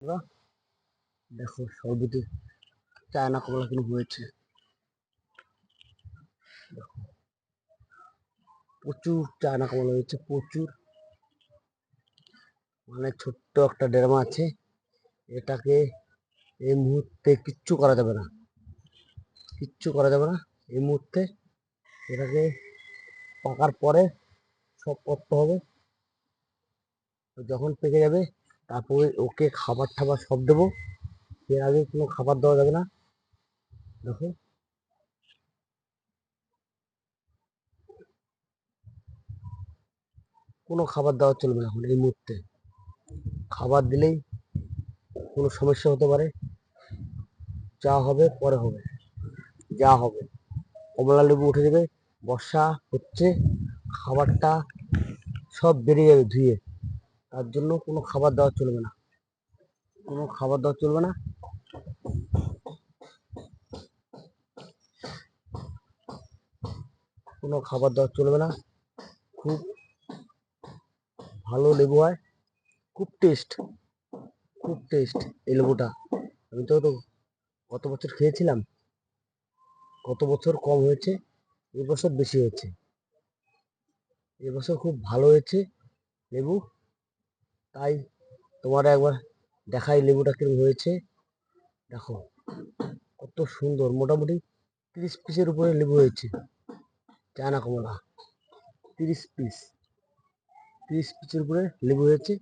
বন্ধুরা, দেখো সর্বতি চায়না কমলা কিন্তু হয়েছে। দেখো প্রচুর চায়না কমলা হয়েছে, প্রচুর। মানে ছোট্ট একটা ডেরামা আছে, এটাকে এই মুহূর্তে কিচ্ছু করা যাবে না, কিচ্ছু করা যাবে না এই মুহূর্তে। এটাকে পাকার পরে সব করতে হবে। যখন পেকে যাবে তারপরে ওকে খাবার টাবার সব দেবো। এর আগে কোনো খাবার দেওয়া যাবে না। দেখো কোনো খাবার দেওয়া চলবে না এখন এই মুহূর্তে। খাবার দিলেই কোনো সমস্যা হতে পারে। যা হবে পরে হবে, যা হবে। কমলা লেবু উঠে যাবে, বর্ষা হচ্ছে, খাবারটা সব বেরিয়ে যাবে ধুয়ে। তার জন্য কোনো খাবার দেওয়া চলবে না, কোনো খাবার দেওয়া চলবে না। কোনো খাবার দেওয়া চলবে না। খুব ভালো লেবু হয়, খুব টেস্ট, খুব টেস্ট এই লেবুটা। আমি তো গত বছর খেয়েছিলাম, গত বছর কম হয়েছে, এবছর বেশি হয়েছে। এবছর খুব ভালো হয়েছে লেবু। তাই তোমার একবার দেখাই লেবুটা কিরকম হয়েছে। দেখো কত সুন্দর, মোটামুটি 30 পিসের উপরে লেবু হয়েছে। চায়না কমলা 30 পিস, 30 পিসের উপরে লেবু হয়েছে।